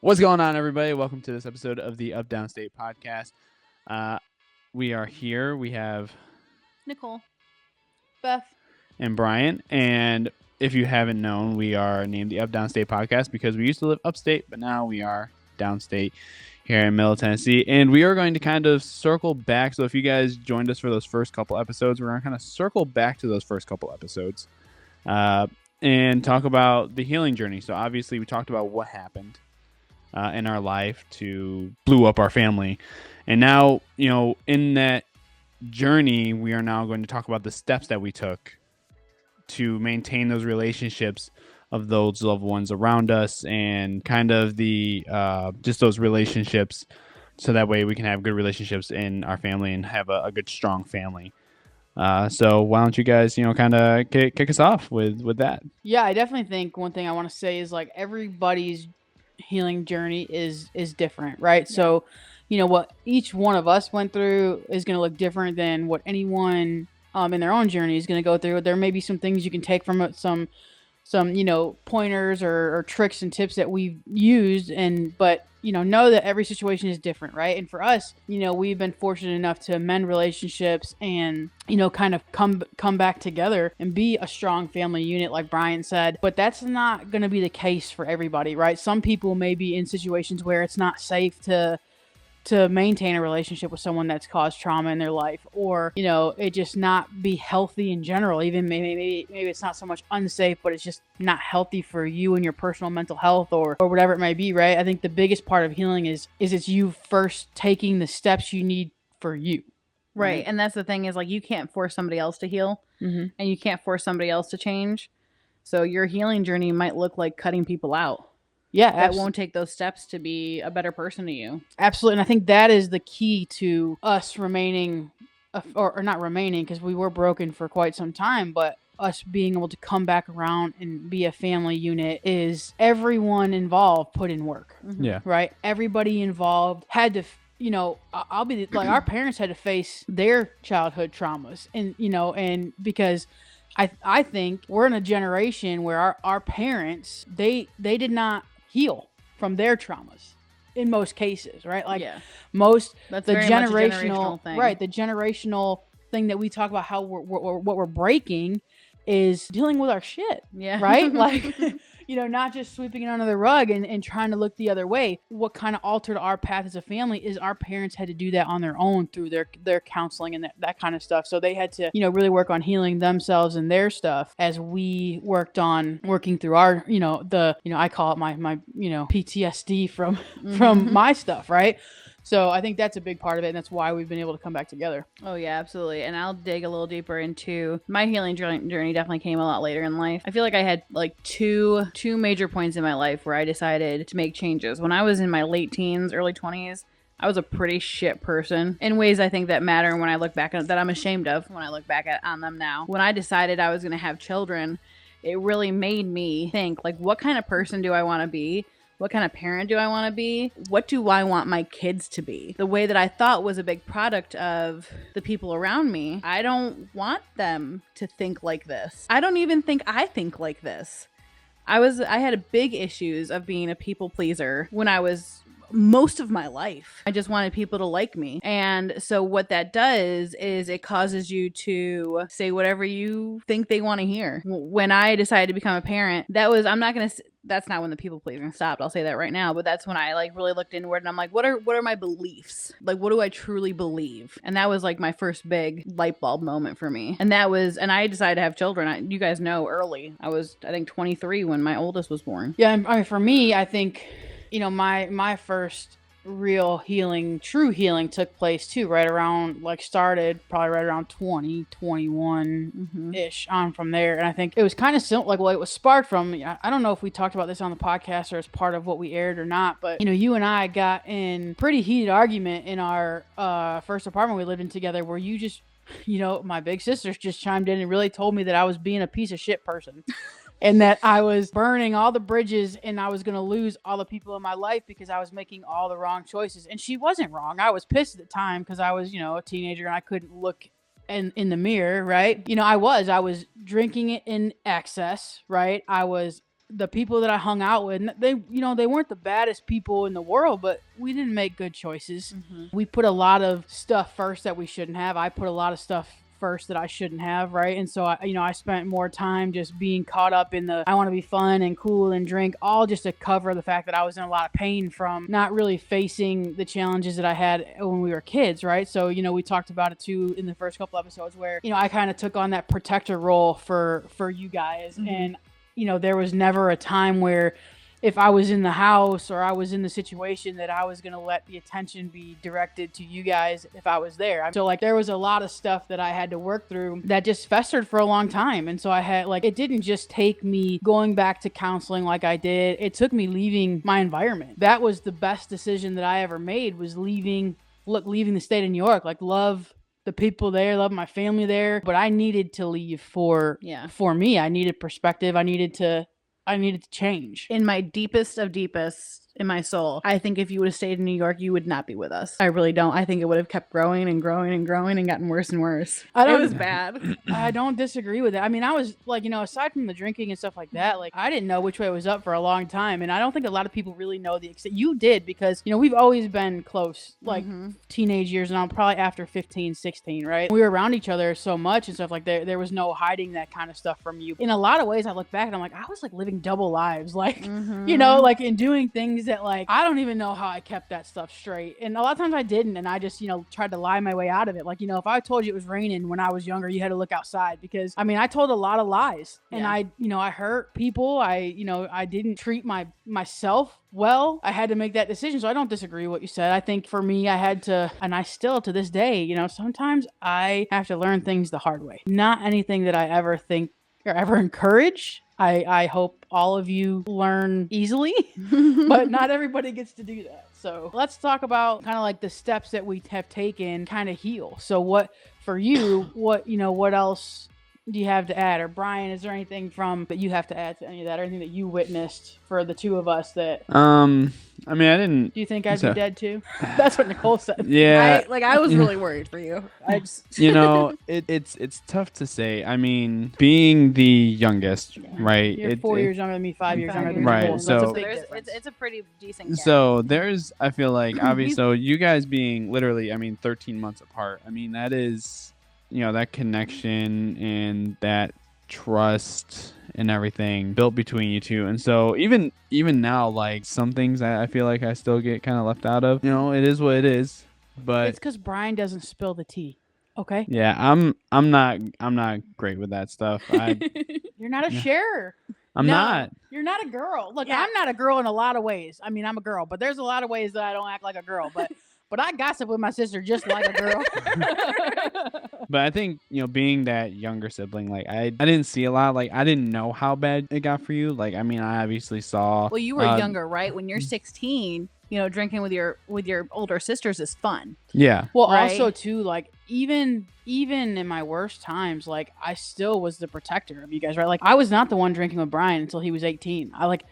What's going on, everybody? Welcome to this episode of the Updownstate Podcast. We are here. We have Nichole, Beth, and Brian. And if you haven't known, we are named the Updownstate Podcast because we used to live upstate, but now we are downstate here in Middle Tennessee. And we are going to kind of circle back. So if you guys joined us for those first couple episodes, we're going to kind of circle back to those first couple episodes and talk about the healing journey. So obviously we talked about what happened in our life to blew up our family. And now, in that journey, we are now going to talk about the steps that we took to maintain those relationships of those loved ones around us and kind of the just those relationships so that way we can have good relationships in our family and have a good, strong family. So why don't you guys, kind of kick us off with that? Yeah, I definitely think one thing I want to say is like everybody's healing journey is different, right? Yeah. So, what each one of us went through is going to look different than what anyone in their own journey is going to go through. There may be some things you can take from it, some pointers or tricks and tips that we've used, but know that every situation is different, right? And for us, we've been fortunate enough to mend relationships and kind of come back together and be a strong family unit, like Brian said. But that's not going to be the case for everybody, right? Some people may be in situations where it's not safe to maintain a relationship with someone that's caused trauma in their life, or it just not be healthy in general. Even maybe it's not so much unsafe, but it's just not healthy for you and your personal mental health or whatever it may be, right? I think the biggest part of healing is it's you first taking the steps you need for you, right? And that's the thing is, like, you can't force somebody else to heal, and you can't force somebody else to change. So your healing journey might look like cutting people out. Yeah, that won't take those steps to be a better person to you. Absolutely. And I think that is the key to us remaining, or not remaining, because we were broken for quite some time, but us being able to come back around and be a family unit is everyone involved put in work. Yeah. Right? Everybody involved had to, I'll be like, our parents had to face their childhood traumas, and because I think we're in a generation where our parents, they did not heal from their traumas in most cases, right? Like that's the generational thing. Right, the generational thing that we talk about, how what we're breaking is dealing with our shit, right? Like not just sweeping it under the rug and trying to look the other way. What kind of altered our path as a family is our parents had to do that on their own through their counseling and that kind of stuff. So they had to, really work on healing themselves and their stuff as we worked on working through our, I call it my PTSD from my stuff, right? So I think that's a big part of it, and that's why we've been able to come back together. Oh, yeah, absolutely. And I'll dig a little deeper into my healing journey. Definitely came a lot later in life. I feel like I had like two major points in my life where I decided to make changes. When I was in my late teens, early 20s, I was a pretty shit person in ways I think that matter when I look back at that I'm ashamed of when I look back on them now. When I decided I was going to have children, it really made me think, like, what kind of person do I want to be? What kind of parent do I want to be? What do I want my kids to be? The way that I thought was a big product of the people around me. I don't want them to think like this. I don't even think I think like this. I had big issues of being a people pleaser when I was most of my life. I just wanted people to like me. And so what that does is it causes you to say whatever you think they want to hear. When I decided to become a parent, that's not when the people pleasing stopped. I'll say that right now. But that's when I like really looked inward and I'm like, what are my beliefs? Like, what do I truly believe? And that was like my first big light bulb moment for me. And I decided to have children. You guys know early. I was, I think, 23 when my oldest was born. Yeah. I mean, for me, I think, my first real true healing took place too, started probably right around 20, 21 ish on from there. And I think it was kind of simple, it was sparked from, I don't know if we talked about this on the podcast or as part of what we aired or not, but you and I got in pretty heated argument in our first apartment we lived in together, where you just, my big sisters just chimed in and really told me that I was being a piece of shit person. And that I was burning all the bridges and I was going to lose all the people in my life because I was making all the wrong choices. And she wasn't wrong. I was pissed at the time because I was, a teenager and I couldn't look in the mirror, right? I was drinking it in excess, right? I was the people that I hung out with, they weren't the baddest people in the world, but we didn't make good choices. We put a lot of stuff first that we shouldn't have. I put a lot of stuff first that I shouldn't have, right? And so I spent more time just being caught up in the I want to be fun and cool and drink, all just to cover the fact that I was in a lot of pain from not really facing the challenges that I had when we were kids, right? So we talked about it too in the first couple episodes where I kind of took on that protector role for you guys. And there was never a time where if I was in the house or I was in the situation that I was going to let the attention be directed to you guys if I was there. So like there was a lot of stuff that I had to work through that just festered for a long time. And so I had it didn't just take me going back to counseling like I did. It took me leaving my environment. That was the best decision that I ever made, was leaving the state of New York. Like, love the people there, love my family there, but I needed to leave for me. I needed perspective. I needed to change. In my deepest of deepest, in my soul, I think if you would have stayed in New York, you would not be with us. I really don't. I think it would have kept growing and growing and growing and gotten worse and worse. It was bad. I don't disagree with it. I mean, I was like, aside from the drinking and stuff like that, like I didn't know which way was up for a long time. And I don't think a lot of people really know the extent. You did, because, we've always been close, like teenage years, and I'm probably after 15, 16, right? We were around each other so much and stuff like that. There was no hiding that kind of stuff from you. In a lot of ways, I look back and I'm like, I was like living double lives, like, like in doing things that like, I don't even know how I kept that stuff straight. And a lot of times I didn't. And I just, tried to lie my way out of it. Like, if I told you it was raining when I was younger, you had to look outside, because I told a lot of lies, and I hurt people. I didn't treat myself well. I had to make that decision. So I don't disagree with what you said. I think for me, I had to, and I still to this day, sometimes I have to learn things the hard way. Not anything that I ever think or ever encourage. I hope all of you learn easily, but not everybody gets to do that. So let's talk about kind of like the steps that we have taken kind of heal. So what for you, what else do you have to add? Or Brian, is there anything that you have to add to any of that, or anything that you witnessed for the two of us that I didn't. Do you think I'd be dead too? That's what Nichole said. Yeah. I was really worried for you. It's tough to say. I mean, being the youngest, right? You're 4 years younger than me, 5 years younger than me. Right. So it's a pretty decent gap. So there's, I feel like, obviously, so you guys being literally, 13 months apart. That is, that connection and that trust and everything built between you two. And so even now, like, some things I feel like I still get kind of left out of. It is what it is. But it's because Brian doesn't spill the tea. Okay. Yeah, I'm not great with that stuff. You're not a sharer. I'm not. You're not a girl. Look, I'm not a girl in a lot of ways. I'm a girl, but there's a lot of ways that I don't act like a girl. But I gossip with my sister just like a girl. But I think, being that younger sibling, like, I didn't see a lot. Like, I didn't know how bad it got for you. Like, I obviously saw. Well, you were younger, right? When you're 16, drinking with your older sisters is fun. Yeah. Well, right? Also too, like, even in my worst times, like, I still was the protector of you guys, right? Like, I was not the one drinking with Brian until he was 18. Look,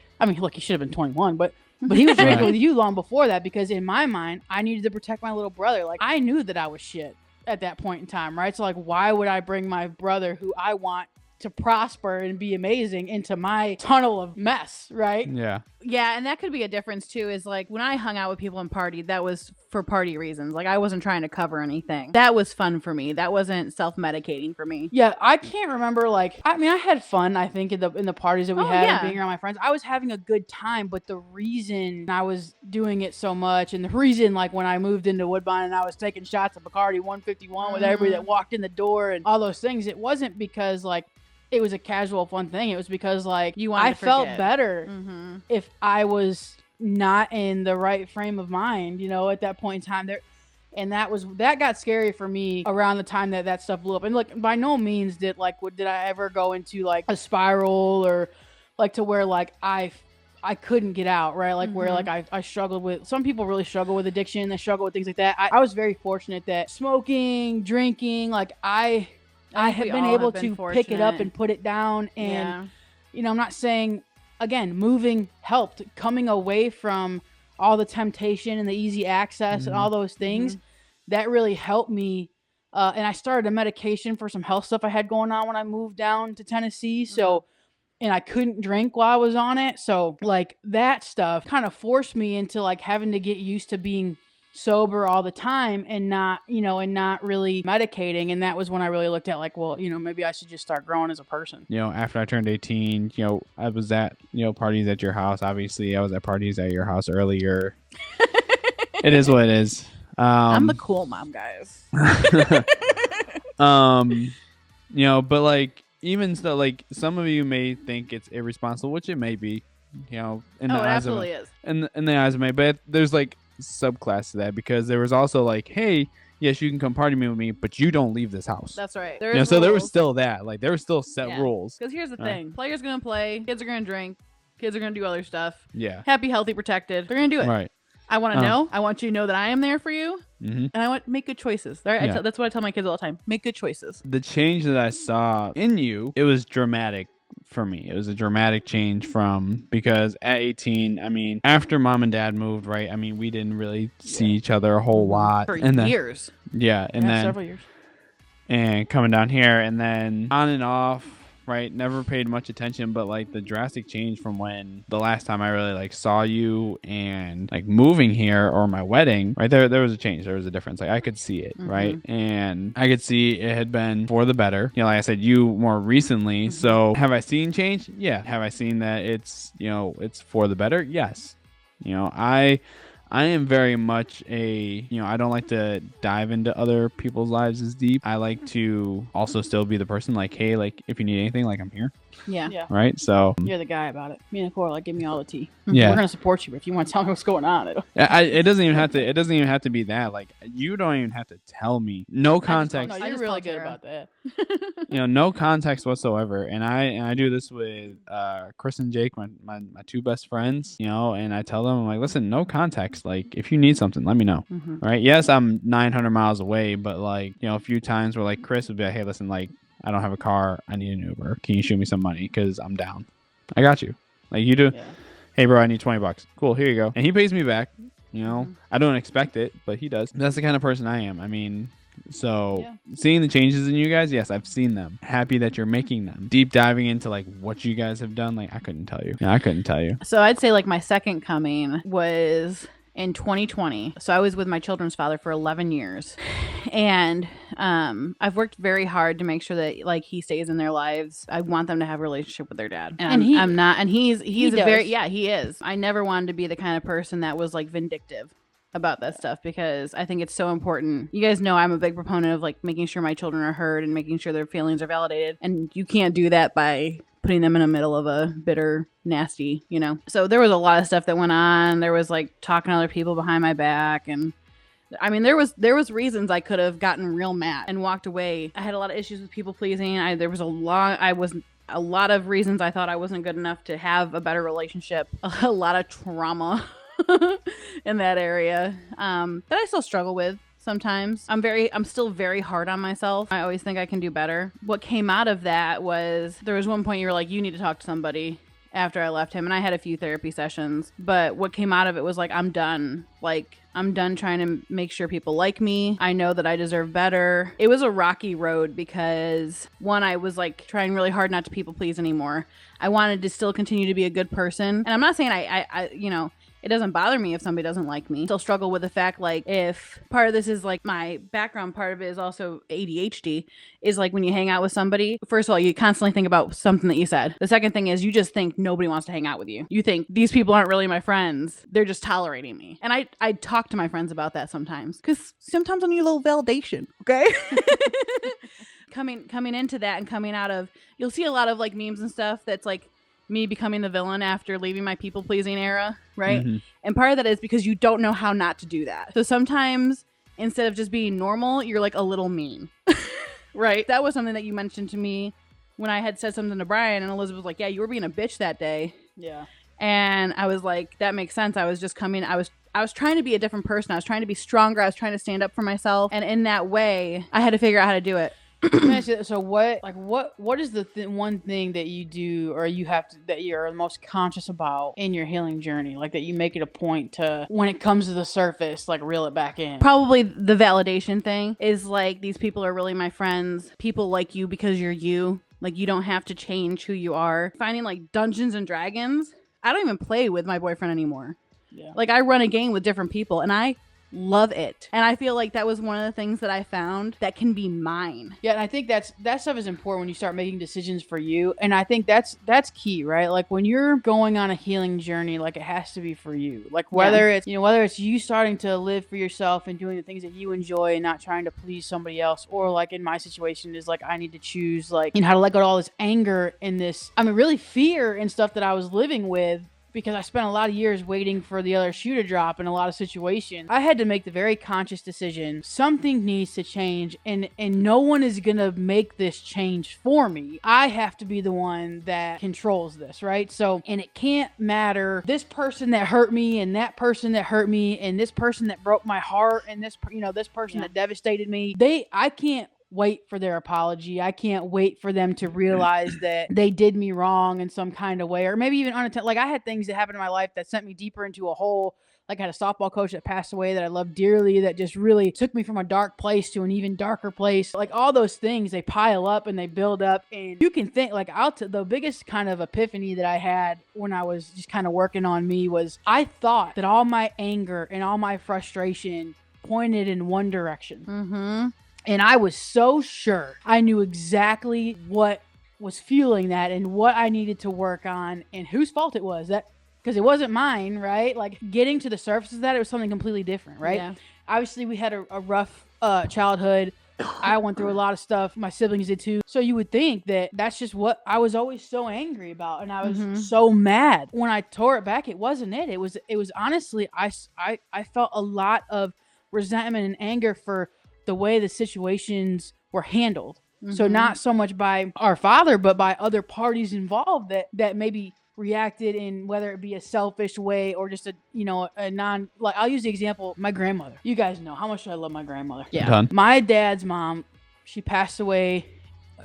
he should have been 21, but he was drinking with you long before that, because in my mind, I needed to protect my little brother. Like, I knew that I was shit at that point in time, right? So, like, why would I bring my brother, who I want to prosper and be amazing, into my tunnel of mess, right? Yeah. Yeah, and that could be a difference too, is like when I hung out with people and partied, that was for party reasons. Like, I wasn't trying to cover anything. That was fun for me. That wasn't self-medicating for me. Yeah, I can't remember, like, I had fun, I think, in the parties that we had and being around my friends. I was having a good time, but the reason I was doing it so much, and the reason, like, when I moved into Woodbine and I was taking shots of Bacardi 151 with everybody that walked in the door and all those things, it wasn't because, like, it was a casual fun thing. It was because, like, I felt better if I was not in the right frame of mind, at that point in time there. And that got scary for me around the time that stuff blew up. And look, by no means did I ever go into like a spiral, or like to where like I couldn't get out, right? Like where like I struggled with, some people really struggle with addiction. They struggle with things like that. I was very fortunate that smoking, drinking, like I have been able to pick it up and put it down. And, I'm not saying, again, moving helped. Coming away from all the temptation and the easy access and all those things, that really helped me. And I started a medication for some health stuff I had going on when I moved down to Tennessee. So and I couldn't drink while I was on it. So like that stuff kind of forced me into like having to get used to being sober all the time and not, and not really medicating. And that was when I really looked at like, well, maybe I should just start growing as a person. After I turned 18, I was at, parties at your house. Obviously, I was at parties at your house earlier. It is what it is. I'm the cool mom, guys. But like, even so, like some of you may think it's irresponsible, which it may be, in the eyes of absolutely is. in the eyes of me. But there's like subclass to that, because there was also like, hey, yes, you can come party with me, but you don't leave this house. That's right. So there was still that. Like there were still set rules. Because here's the thing: players gonna play, kids are gonna drink, kids are gonna do other stuff. Yeah. Happy, healthy, protected. They're gonna do it. Right. I want to know. I want you to know that I am there for you, and I want to make good choices. Right? Yeah. That's what I tell my kids all the time. Make good choices. The change that I saw in you, it was dramatic for me. It was a dramatic change because at 18, I mean, after mom and dad moved, right? I mean, we didn't really see each other a whole lot. For and years. Then several years. And coming down here, and then on and off, right? Never paid much attention, but like the drastic change from when the last time I really like saw you and like moving here or my wedding, right? There was a change. There was a difference. Like I could see it, right? And I could see it had been for the better. Like I said, you more recently. So have I seen change? Yeah. Have I seen that it's, it's for the better? Yes. I am very much I don't like to dive into other people's lives as deep. I like to also still be the person like, hey, like if you need anything, like I'm here. Yeah. Right. So you're the guy about it. Me and Nichole, like, give me all the tea. Yeah. We're gonna support you if you want to tell me what's going on. It doesn't even have to be that. Like you don't even have to tell me. No context. No, you're really good about that. No context whatsoever. And I do this with Chris and Jake, my two best friends. And I tell them, I'm like, listen, no context. Like if you need something, let me know. Right? Yes, I'm 900 miles away, but like a few times where like Chris would be like, hey, listen, like I don't have a car. I need an Uber. Can you shoot me some money? Because I'm down. I got you. Like you do. Yeah. Hey, bro, I need $20. Cool. Here you go. And he pays me back. I don't expect it, but he does. That's the kind of person I am. I mean, so seeing the changes in you guys, yes, I've seen them. Happy that you're making them. Deep diving into like what you guys have done, like I couldn't tell you. Yeah, I couldn't tell you. So I'd say like my second coming was in 2020. So I was with my children's father for 11 years. And I've worked very hard to make sure that like he stays in their lives. I want them to have a relationship with their dad. And I'm not, and he's he is. I never wanted to be the kind of person that was like vindictive about that stuff, because I think it's so important. You guys know I'm a big proponent of like making sure my children are heard and making sure their feelings are validated. And you can't do that by putting them in the middle of a bitter, nasty, So there was a lot of stuff that went on. There was like talking to other people behind my back, and I mean, there was reasons I could have gotten real mad and walked away. I had a lot of issues with people pleasing. There was a lot of reasons I thought I wasn't good enough to have a better relationship. A lot of trauma in that area that I still struggle with sometimes. I'm still very hard on myself. I always think I can do better. What came out of that was there was one point you were like, you need to talk to somebody after I left him, and I had a few therapy sessions, but what came out of it was like, I'm done. Like, I'm done trying to make sure people like me. I know that I deserve better. It was a rocky road because one, I was like trying really hard not to people please anymore. I wanted to still continue to be a good person. And I'm not saying I it doesn't bother me if somebody doesn't like me. Still struggle with the fact, like, if part of this is like my background, part of it is also ADHD, is like when you hang out with somebody, first of all, you constantly think about something that you said. The second thing is you just think nobody wants to hang out with you. You think these people aren't really my friends. They're just tolerating me. And I talk to my friends about that sometimes, because sometimes I need a little validation, okay? Coming into that and coming out of, you'll see a lot of like memes and stuff that's like me becoming the villain after leaving my people-pleasing era, right? And part of that is because you don't know how not to do that. So sometimes, instead of just being normal, you're like a little mean, right? That was something that you mentioned to me when I had said something to Brian, and Elizabeth was like, yeah, you were being a bitch that day. Yeah. And I was like, that makes sense. I was just I was trying to be a different person. I was trying to be stronger. I was trying to stand up for myself. And in that way, I had to figure out how to do it. So what is the one thing that you do, or you have to, that you're the most conscious about in your healing journey, like that you make it a point to, when it comes to the surface, like reel it back in? Probably the validation thing is like, these people are really my friends. People like you because you're you. Like, you don't have to change who you are. Finding like Dungeons and Dragons. I don't even play with my boyfriend anymore. Yeah. Like, I run a game with different people and I love it. And I feel like that was one of the things that I found that can be mine. Yeah, and I think that stuff is important when you start making decisions for you. And I think that's key, right? Like when you're going on a healing journey, like it has to be for you. Like whether it's, whether it's you starting to live for yourself and doing the things that you enjoy and not trying to please somebody else, or like in my situation is like I need to choose like, how to let go of all this anger and this, really fear and stuff that I was living with. Because I spent a lot of years waiting for the other shoe to drop in a lot of situations. I had to make the very conscious decision. Something needs to change, and no one is going to make this change for me. I have to be the one that controls this, right? So, and it can't matter this person that hurt me and that person that hurt me and this person that broke my heart and this, this person that devastated me. I can't wait for their apology. I can't wait for them to realize that they did me wrong in some kind of way, or maybe even unintentional. Like I had things that happened in my life that sent me deeper into a hole. Like I had a softball coach that passed away that I loved dearly, that just really took me from a dark place to an even darker place. Like all those things, they pile up and they build up, and you can think like the biggest kind of epiphany that I had when I was just kind of working on me was I thought that all my anger and all my frustration pointed in one direction. Mm-hmm. And I was so sure I knew exactly what was fueling that and what I needed to work on and whose fault it was. That because it wasn't mine, right? Like getting to the surface of that, it was something completely different, right? Yeah. Obviously, we had a rough childhood. I went through a lot of stuff. My siblings did too. So you would think that that's just what I was always so angry about, and I was so mad. When I tore it back, it wasn't it. It was honestly, I felt a lot of resentment and anger for the way the situations were handled. So not so much by our father, but by other parties involved that maybe reacted in whether it be a selfish way or just a non, like I'll use the example, my grandmother. You guys know how much I love my grandmother. Yeah. My dad's mom, she passed away,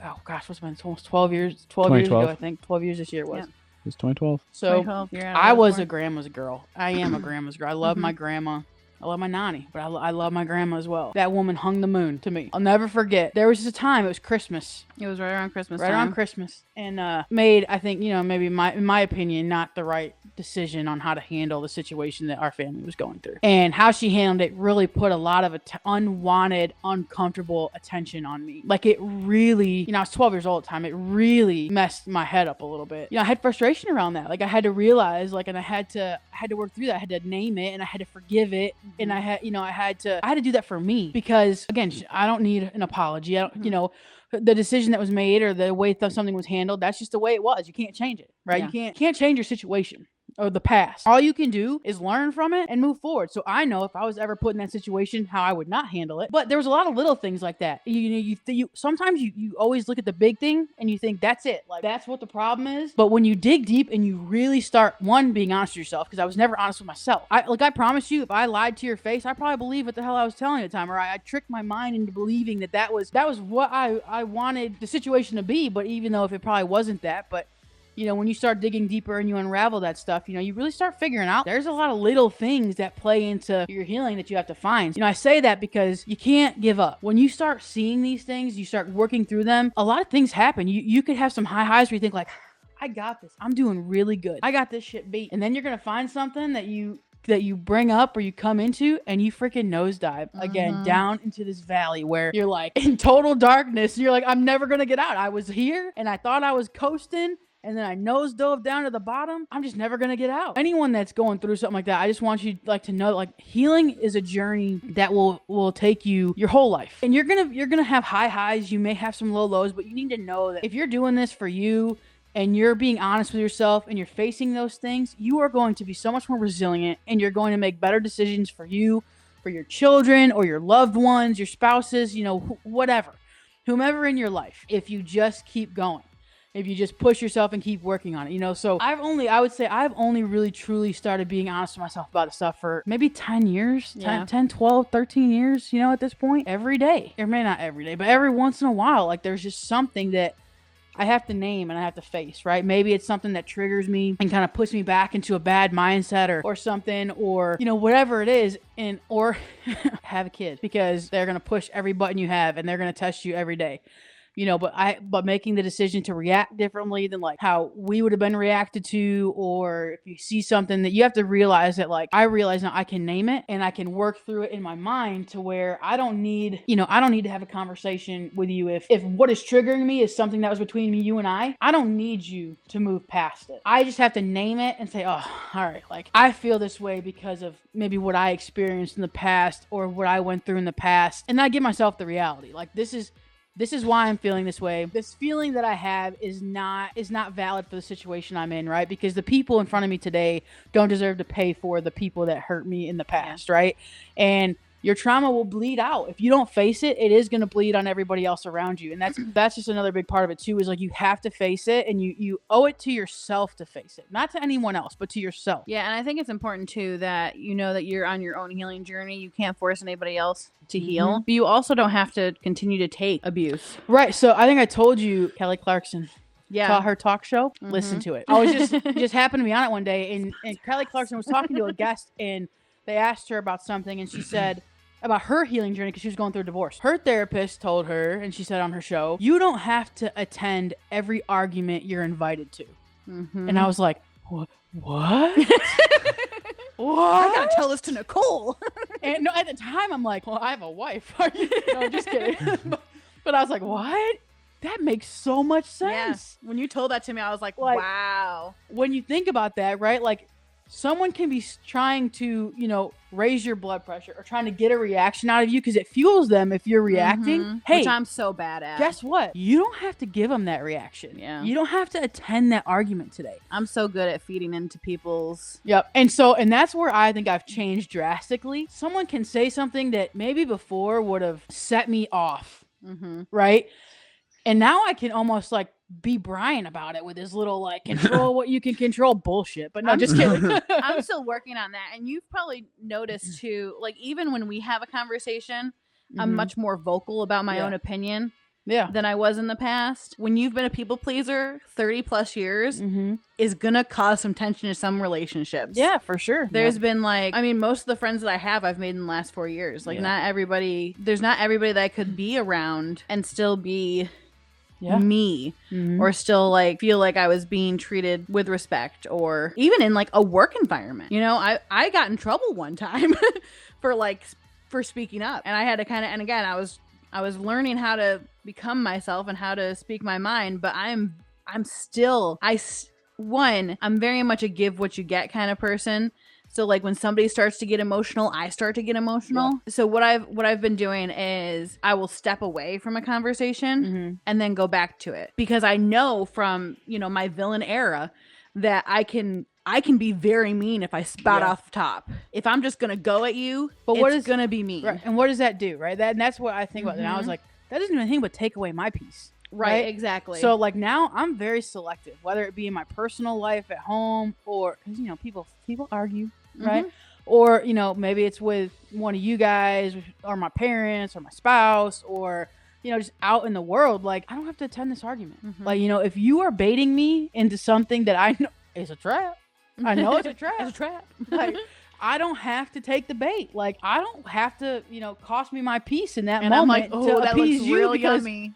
oh gosh, what's it been? Almost 12 years ago, I think. 12 years this year it was. It was 2012. So 2012, I was a grandma's girl. I am a grandma's girl. I love my grandma. I love my nanny, but I love my grandma as well. That woman hung the moon to me. I'll never forget. There was just a time, it was Christmas. It was right around Christmas Right around Christmas. And made, I think, maybe in my opinion, not the right decision on how to handle the situation that our family was going through. And how she handled it really put a lot of unwanted, uncomfortable attention on me. Like it really, I was 12 years old at the time. It really messed my head up a little bit. I had frustration around that. Like I had to realize, and I had to work through that. I had to name it and I had to forgive it. And I had, I had to do that for me because again, I don't need an apology. I don't, the decision that was made or the way something was handled, that's just the way it was. You can't change it, right? Yeah. You can't change your situation or the past. All you can do is learn from it and move forward. So I know if I was ever put in that situation, how I would not handle it. But there was a lot of little things like that. You sometimes you always look at the big thing and you think that's it. Like that's what the problem is. But when you dig deep and you really start being honest with yourself, because I was never honest with myself. I promise you, if I lied to your face, I probably believe what the hell I was telling you at the time, or I tricked my mind into believing that was what I wanted the situation to be. But even though if it probably wasn't that, but when you start digging deeper and you unravel that stuff, you really start figuring out there's a lot of little things that play into your healing that you have to find. I say that because you can't give up. When you start seeing these things, you start working through them, a lot of things happen. You could have some high highs where you think like, I got this. I'm doing really good. I got this shit beat. And then you're going to find something that you bring up or you come into and you freaking nosedive again down into this valley where you're like in total darkness. You're like, I'm never going to get out. I was here and I thought I was coasting. And then I nose dove down to the bottom. I'm just never going to get out. Anyone that's going through something like that, I just want you to know healing is a journey that will take you your whole life. And you're going to have high highs. You may have some low lows, but you need to know that if you're doing this for you and you're being honest with yourself and you're facing those things, you are going to be so much more resilient and you're going to make better decisions for you, for your children or your loved ones, your spouses, whatever, whomever in your life, if you just keep going. If you just push yourself and keep working on it, so I would say I've only really truly started being honest with myself about this stuff for maybe 10 years, 10, 12, 13 years, at this point, every day. Or maybe not every day, but every once in a while, there's just something that I have to name and I have to face, right? Maybe it's something that triggers me and kind of puts me back into a bad mindset or something, or, whatever it is, or have a kid because they're going to push every button you have and they're going to test you every day. but making the decision to react differently than like how we would have been reacted to, or if you see something that you have to realize that like I realize now I can name it and I can work through it in my mind to where I don't need to have a conversation with you if what is triggering me is something that was between you and I don't need you to move past it. I just have to name it and say, oh, all right, like I feel this way because of maybe what I experienced in the past or what I went through in the past. And I give myself the reality. Like this is why I'm feeling this way. This feeling that I have is not valid for the situation I'm in, right? Because the people in front of me today don't deserve to pay for the people that hurt me in the past, right? And your trauma will bleed out. If you don't face it, it is going to bleed on everybody else around you. And that's just another big part of it too, is like you have to face it, and you owe it to yourself to face it. Not to anyone else, but to yourself. Yeah, and I think it's important too that you know that you're on your own healing journey. You can't force anybody else to heal. But you also don't have to continue to take abuse. Right. So I think I told you Kelly Clarkson. Yeah, her talk show. Listen to it. I was just happened to be on it one day, and Kelly Clarkson was talking to a guest, and they asked her about something, and she said about her healing journey because she was going through a divorce. Her therapist told her, and she said on her show, you don't have to attend every argument you're invited to. And I was like, what? What? I gotta tell this to Nichole. And no, at the time I'm like, well, I have a wife. No, I'm just kidding. But I was like, what? That makes so much sense. Yeah. When you told that to me, I was like, wow. When you think about that, right? Like, someone can be trying to, raise your blood pressure or trying to get a reaction out of you because it fuels them if you're reacting. Hey, which I'm so bad at. Guess what? You don't have to give them that reaction. Yeah. You don't have to attend that argument today. I'm so good at feeding into people's. Yep. And that's where I think I've changed drastically. Someone can say something that maybe before would have set me off. Right? And now I can almost like be Brian about it with his little like control what you can control bullshit. But no, just kidding. I'm still working on that. And you've probably noticed too, like even when we have a conversation, I'm much more vocal about my own opinion than I was in the past. When you've been a people pleaser 30 plus years is gonna cause some tension in some relationships. Yeah, for sure. There's been most of the friends that I have, I've made in the last 4 years. Like not everybody that I could be around and still be me or still like feel like I was being treated with respect, or even in like a work environment. I got in trouble one time for speaking up, and I had to kind of, and again, I was learning how to become myself and how to speak my mind, but I'm very much a give what you get kind of person. So like when somebody starts to get emotional, I start to get emotional. Yeah. So what I've been doing is I will step away from a conversation and then go back to it, because I know from, my villain era that I can be very mean if I spout off top. If I'm just going to go at you, but it's going to be mean. Right. And what does that do? Right. And that's what I think about it. And I was like, that doesn't even think but take away my peace. Right, exactly. So like now I'm very selective, whether it be in my personal life at home or because people argue, right? Or maybe it's with one of you guys or my parents or my spouse or just out in the world. Like I don't have to attend this argument. Like if you are baiting me into something that I know is a trap, I know it's a trap. It's a trap. Like I don't have to take the bait. Like I don't have to, cost me my peace in that and moment. I'm like, oh, that looks real because, yummy.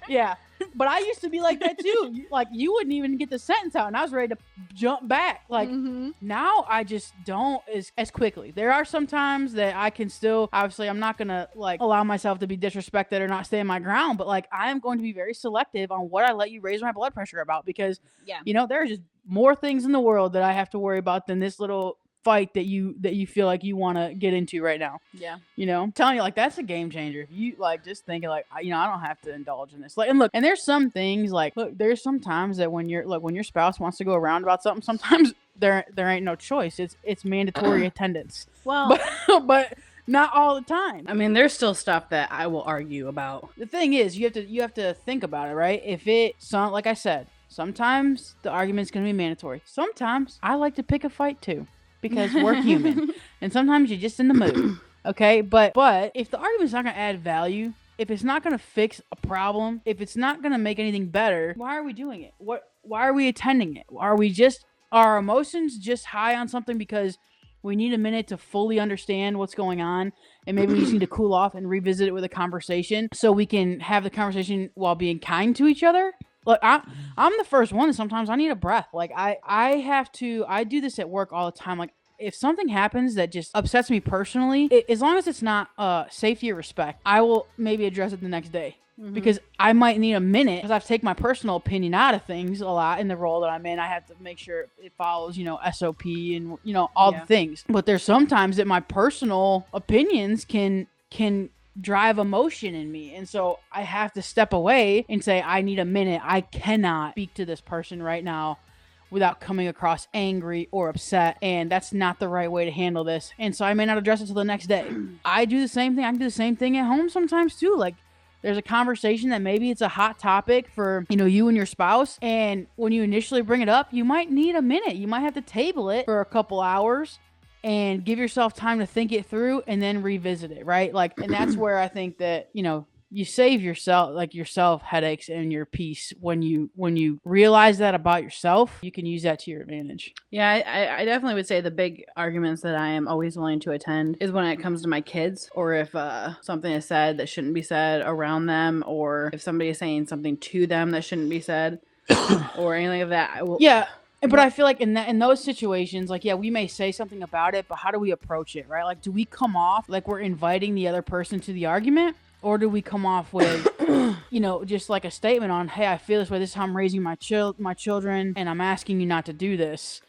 Yeah. But I used to be like that too. Like you wouldn't even get the sentence out, and I was ready to jump back. Like now, I just don't as quickly. There are some times that I can still. Obviously, I'm not gonna like allow myself to be disrespected or not stand my ground. But like I am going to be very selective on what I let you raise my blood pressure about, because there are just more things in the world that I have to worry about than this little fight that you feel like you want to get into right now. I'm telling you, like that's a game changer. You like just thinking like I don't have to indulge in this. Like, and look, and there's some things like there's some times that when your spouse wants to go around about something, sometimes there ain't no choice. It's mandatory attendance. Well, but not all the time. I mean, there's still stuff that I will argue about. The thing is, you have to think about it, right? Like I said, sometimes the argument's gonna be mandatory. Sometimes I like to pick a fight too, because we're human, and sometimes you're just in the mood. Okay, but if the argument's not gonna add value, if it's not gonna fix a problem, if it's not gonna make anything better, why are we doing it? Why are we attending it? Are our emotions just high on something because We need a minute to fully understand what's going on, and maybe we just need to cool off and revisit it with a conversation so we can have the conversation while being kind to each other. Look, I'm the first one that sometimes I need a breath. Like I do this at work all the time. Like if something happens that just upsets me personally, as long as it's not safety or respect, I will maybe address it the next day. Because I might need a minute, because I have to take my personal opinion out of things a lot in the role that I'm in. I have to make sure it follows, SOP and, all the things. But there's sometimes that my personal opinions can drive emotion in me. And so I have to step away and say, I need a minute. I cannot speak to this person right now without coming across angry or upset. And that's not the right way to handle this. And so I may not address it till the next day. I do the same thing. I can do the same thing at home sometimes too. Like, there's a conversation that maybe it's a hot topic for, you and your spouse. And when you initially bring it up, you might need a minute. You might have to table it for a couple hours and give yourself time to think it through and then revisit it, right? Like, and that's where I think that, you save yourself headaches and your peace when you realize that about yourself. You can use that to your advantage. Yeah, I definitely would say the big arguments that I am always willing to attend is when it comes to my kids, or if something is said that shouldn't be said around them, or if somebody is saying something to them that shouldn't be said, or anything of that. Yeah. But I feel like in those situations, like, we may say something about it, but how do we approach it, right? Like, do we come off like we're inviting the other person to the argument? Or do we come off with, just like a statement on, hey, I feel this way. This is how I'm raising my children, and I'm asking you not to do this.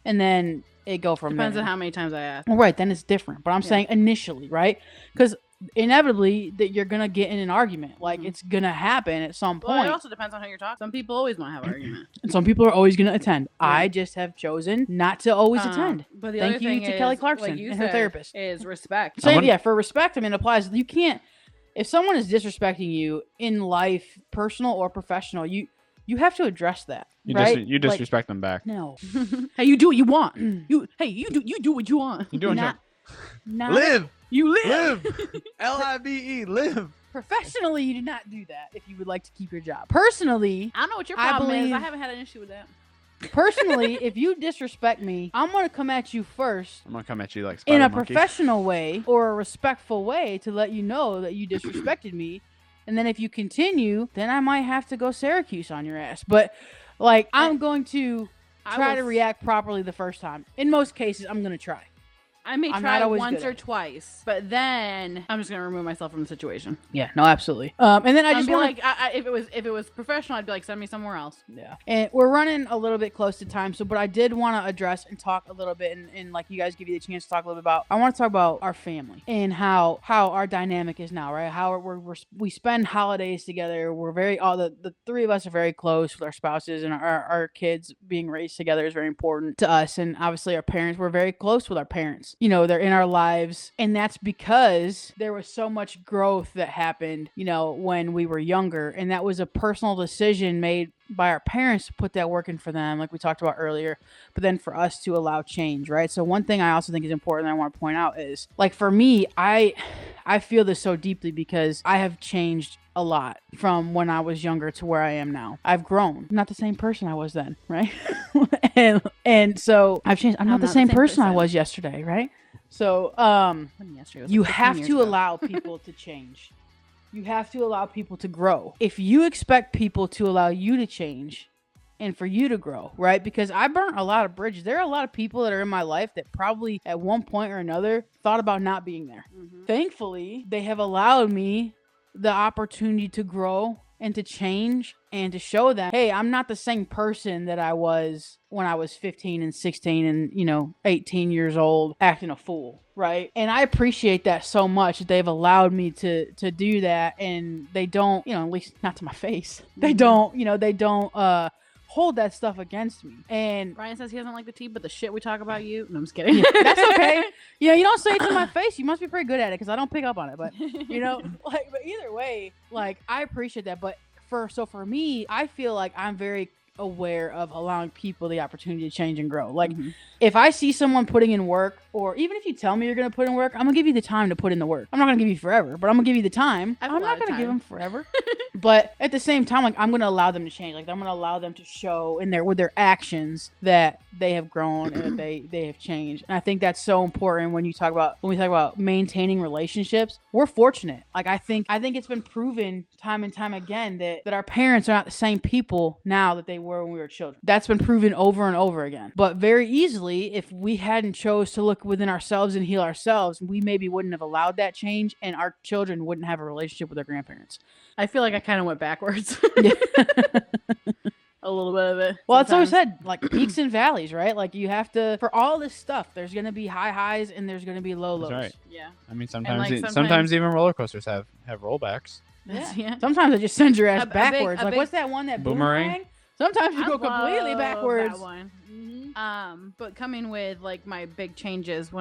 And then it go from there. Depends on how many times I ask. Well, right, then it's different. But I'm saying initially, right? Because inevitably that you're going to get in an argument. Like, it's going to happen at some point. Well, it also depends on who you're talking. Some people always want to have an argument. And some people are always going to attend. Yeah. I just have chosen not to always attend. But the Thank other you thing to Kelly Clarkson and her therapist. Is respect. So, for respect, it applies. You can't. If someone is disrespecting you in life, personal or professional, you have to address that. You disrespect them back. No. Hey, you do what you want. You do what you want. You doing not live. You live. LIVE. Live. Professionally, you do not do that if you would like to keep your job. Personally, I don't know what your problem is. I haven't had an issue with that. Personally, if you disrespect me, I'm going to come at you first. I'm going to come at you like Spider in a Monkey. professional way or a respectful way to let you know that you disrespected me. And then if you continue, then I might have to go Syracuse on your ass. But, I'm going to try to react properly the first time. In most cases, I'm going to try. I may try once or twice, but then I'm just gonna remove myself from the situation. Yeah, no, absolutely. And then I just want if it was professional, I'd be like, send me somewhere else. Yeah. And we're running a little bit close to time, but I did want to address and talk a little bit, and like you guys give you the chance to talk a little bit about. I want to talk about our family and how our dynamic is now, right? How we spend holidays together. We're the three of us are very close with our spouses, and our kids being raised together is very important to us. And obviously, our parents, we're very close with our parents. They're in our lives, and that's because there was so much growth that happened, when we were younger, and that was a personal decision made by our parents to put that work in for them, like we talked about earlier, but then for us to allow change, right? So one thing I also think is important that I want to point out is, like, for me, I feel this so deeply because I have changed a lot from when I was younger to where I am now. I've grown. I'm not the same person I was then, right? and so I've changed. I'm not the same person I was yesterday, right? So you have to allow people to change. You have to allow people to grow. If you expect people to allow you to change and for you to grow, right? Because I burnt a lot of bridges. There are a lot of people that are in my life that probably at one point or another thought about not being there. Mm-hmm. Thankfully, they have allowed me the opportunity to grow and to change and to show them, hey, I'm not the same person that I was when I was 15 and 16 and, 18 years old acting a fool, right? And I appreciate that so much that they've allowed me to do that, and they don't, at least not to my face. They don't, hold that stuff against me. And Ryan says he doesn't like the tea, but the shit we talk about you. No, I'm just kidding. Yeah, that's okay. You don't say it to my face. You must be pretty good at it because I don't pick up on it. But but either way, I appreciate that. But for me, I feel like I'm very aware of allowing people the opportunity to change and grow. Like if I see someone putting in work, or even if you tell me you're going to put in work, I'm going to give you the time to put in the work. I'm not going to give you forever, but I'm going to give you the time. I'm not going to give them forever. But at the same time, like I'm going to allow them to change. Like I'm going to allow them to show with their actions that they have grown and that they have changed. And I think that's so important when we talk about maintaining relationships. We're fortunate. Like I think it's been proven time and time again that our parents are not the same people now that they were when we were children. That's been proven over and over again. But very easily, if we hadn't chose to look within ourselves and heal ourselves, we maybe wouldn't have allowed that change, and our children wouldn't have a relationship with their grandparents. I feel like I kind of went backwards. A little bit of it. Well, it's always said, like, peaks and valleys, right? Like, you have to, for all this stuff, there's going to be high highs and there's going to be low lows. That's right. Yeah. I mean, sometimes even roller coasters have rollbacks. Yeah. Sometimes it just sends your ass backwards. What's that one, that boomerang? Sometimes you go completely backwards. That one. But coming with like my big changes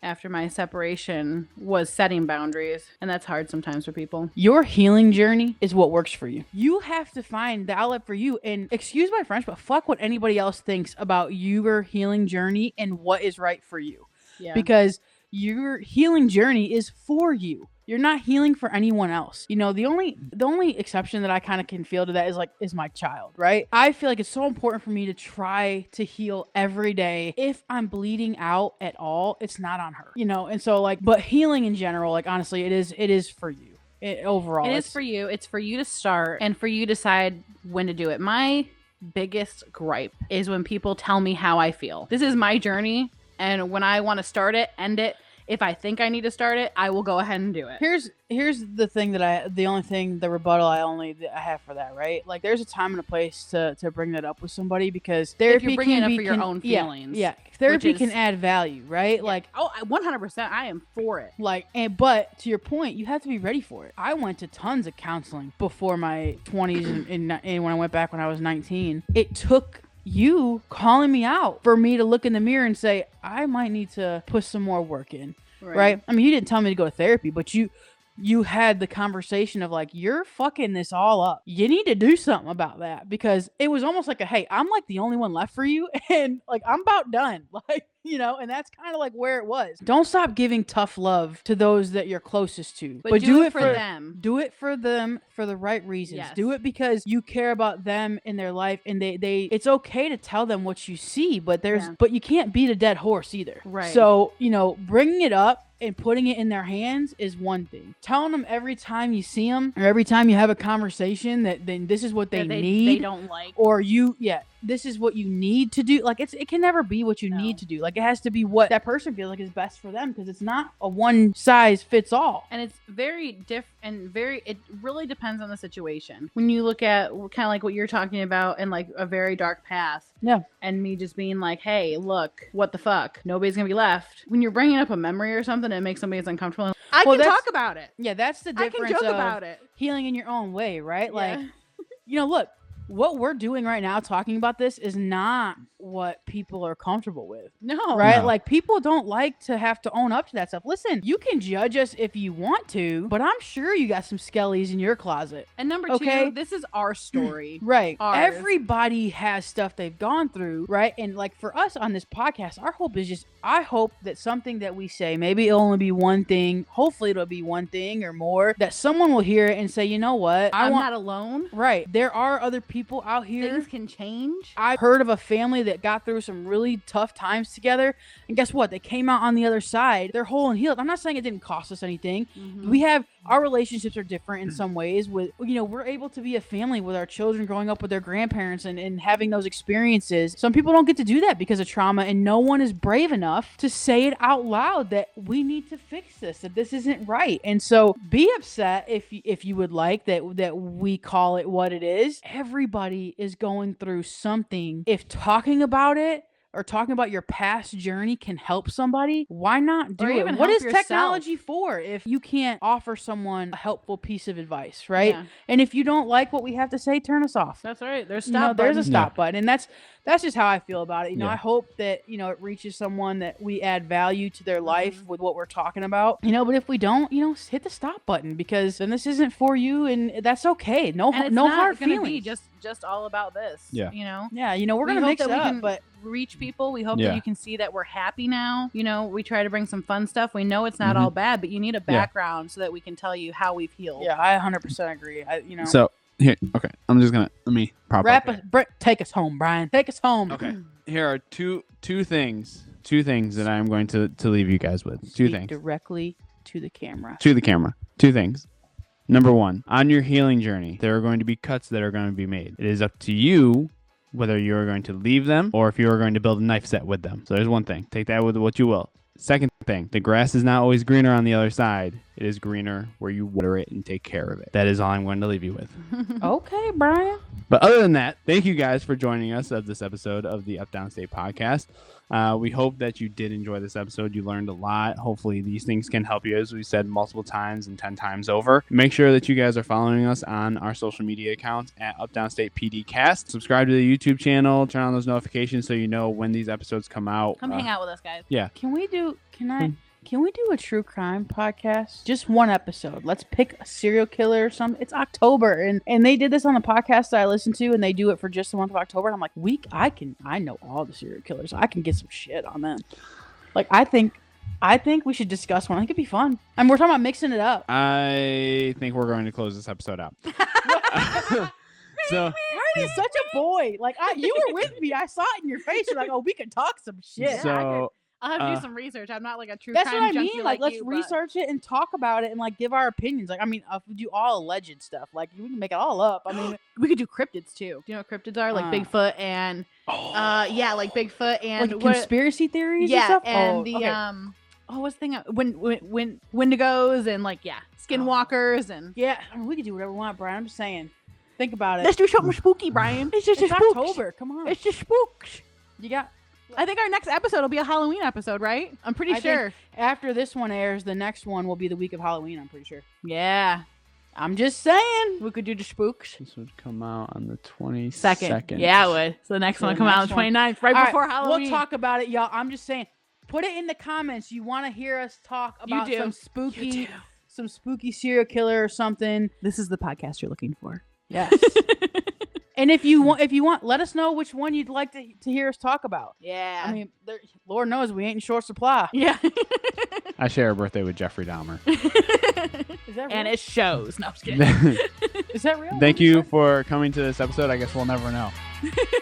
after my separation was setting boundaries, and that's hard sometimes for people. Your healing journey is what works for you. You have to find the outlet for you, and excuse my French, but fuck what anybody else thinks about your healing journey and what is right for you. Yeah. Because your healing journey is for you. You're not healing for anyone else. You know, the only exception that I kind of can feel to that is my child, right? I feel like it's so important for me to try to heal every day. If I'm bleeding out at all, it's not on her, you know? And so like, but healing in general, like honestly, it is for you. Overall. It is for you. It's for you to start and for you to decide when to do it. My biggest gripe is when people tell me how I feel. This is my journey. And when I want to start it, end it, if I think I need to start it, I will go ahead and do it. Here's the thing the rebuttal I have for that, right? Like there's a time and a place to bring that up with somebody, because therapy you're bringing it up for your own feelings. Yeah. Therapy can add value, right? Yeah. Like 100%, I am for it. Like, but to your point, you have to be ready for it. I went to tons of counseling before my 20s and when I went back when I was 19. It took you calling me out for me to look in the mirror and say, I might need to put some more work in. Right? I mean, you didn't tell me to go to therapy, but you had the conversation of like, you're fucking this all up. You need to do something about that, because it was almost like hey, I'm like the only one left for you, and like I'm about done. Like, you know, and that's kind of like where it was. Don't stop giving tough love to those that you're closest to, but do it for them. Do it for them for the right reasons. Yes. Do it because you care about them in their life, and they it's okay to tell them what you see, but but you can't beat a dead horse either. Right. So, you know, bringing it up and putting it in their hands is one thing. Telling them every time you see them or every time you have a conversation that then this is what they need. They don't like. Or this is what you need to do. Like it can never be what you need to do. Like it has to be what that person feels like is best for them, because it's not a one size fits all. And it's very different and it really depends on the situation. When you look at kind of like what you're talking about and like a very dark past. Yeah. And me just being like, hey, look, what the fuck? Nobody's going to be left. When you're bringing up a memory or something and it makes somebody uncomfortable, I can talk about it. Yeah, that's the difference. I can joke about it. Healing in your own way, right? Yeah. Like, you know, look, what we're doing right now, talking about this, is not what people are comfortable with. No. Right? No. Like, people don't like to have to own up to that stuff. Listen, you can judge us if you want to, but I'm sure you got some skellies in your closet. And number two, this is our story. Right. Ours. Everybody has stuff they've gone through, right? And like for us on this podcast, our hope is I hope that something that we say, maybe it'll only be one thing, hopefully it'll be one thing or more, that someone will hear it and say, you know what? I'm not alone. Right. There are other people out here. Things can change. I heard of a family that got through some really tough times together, and guess what? They came out on the other side. They're whole and healed. I'm not saying it didn't cost us anything. Mm-hmm. Our relationships are different in some ways. With, you know, we're able to be a family with our children growing up with their grandparents and having those experiences. Some people don't get to do that because of trauma, and no one is brave enough to say it out loud that we need to fix this, that this isn't right. And so be upset if you would like that we call it what it is. Everybody is going through something. If talking about it or talking about your past journey can help somebody, why not do it? What is technology for if you can't offer someone a helpful piece of advice, right? Yeah. And if you don't like what we have to say, turn us off. That's right. There's a stop button. And that's just how I feel about it. You know, Yeah. I hope that, you know, it reaches someone that we add value to their life with what we're talking about. You know, but if we don't, you know, hit the stop button, because then this isn't for you, and that's okay. No, And it's no not hard gonna feelings. be just all about this. Yeah. You know. Yeah, you know, we're We gonna hope mix that it we up, can but reach people. We hope Yeah. that you can see that we're happy now. You know, we try to bring some fun stuff. We know it's not Mhm. all bad, but you need a Yeah. background so that we can tell you how we've healed. yeah, I 100% agree. You know, So here, okay, I'm just gonna let me prop wrap up us. Take us home, Brian. Take us home. here. Okay, here are two things that I'm going to leave you guys with. Two Speak things directly to the camera. to the camera. Two things. Number one, on your healing journey, there are going to be cuts that are going to be made. It is up to you whether you are going to leave them or if you are going to build a knife set with them. So there's one thing. Take that with what you will. Second thing, the grass is not always greener on the other side. It is greener where you water it and take care of it. That is all I'm going to leave you with. Okay, Brian. But other than that, thank you guys for joining us of this episode of the Updownstate Podcast. We hope that you did enjoy this episode. You learned a lot. Hopefully these things can help you, as we said multiple times and 10 times over. Make sure that you guys are following us on our social media accounts at Updownstate PDcast. Subscribe to the YouTube channel. Turn on those notifications so you know when these episodes come out. Come hang out with us, guys. Yeah. Can we do a true crime podcast? Just one episode. Let's pick a serial killer or something. It's October, and they did this on the podcast that I listened to, and they do it for just the month of October. And I'm like, I know all the serial killers. I can get some shit on them. Like, I think we should discuss one. I think it'd be fun. And we're talking about mixing it up. I think we're going to close this episode out. So Brian is such a boy. Like, you were with me. I saw it in your face. You're like, oh, we could talk some shit. so I'll have to do some research. I'm not like a true That's crime what I junkie mean. Like, let's you, but- research it and talk about it and like give our opinions. Like, I mean, if we do all alleged stuff, like we can make it all up. I mean, We could do cryptids too. Do you know what cryptids are? Like Bigfoot and yeah, like Bigfoot and like conspiracy theories. and stuff? and Oh, the okay. what's the thing? When Wendigos and like skinwalkers and Yeah, I mean, we can do whatever we want, Brian. I'm just saying. Think about it. let's do something spooky, Brian. It's just It's spooks. October. Come on. It's just spooks. You got I think our next episode will be a Halloween episode, right? I'm pretty I sure. think after this one airs, the next one will be the week of Halloween. I'm pretty sure. Yeah, I'm just saying. we could do the spooks. this would come out on the 22nd. Yeah, it would. So the next So one the will come out on next the one- 29th, right All before Halloween. We'll talk about it, y'all. I'm just saying. Put it in the comments. You want to hear us talk You about do. some spooky serial killer or something. This is the podcast you're looking for. Yes. And if you want, let us know which one you'd like to hear us talk about. Yeah. I mean, Lord knows we ain't in short supply. yeah. I share a birthday with Jeffrey Dahmer. Is that real? And it shows. No, I'm just kidding. Is that real? Thank you for coming to this episode. I guess we'll never know.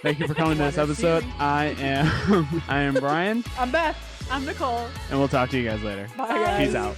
Thank you for coming to this episode. I am Brian, I'm Beth. I'm Nichole. and we'll talk to you guys later. Bye, guys. Peace out.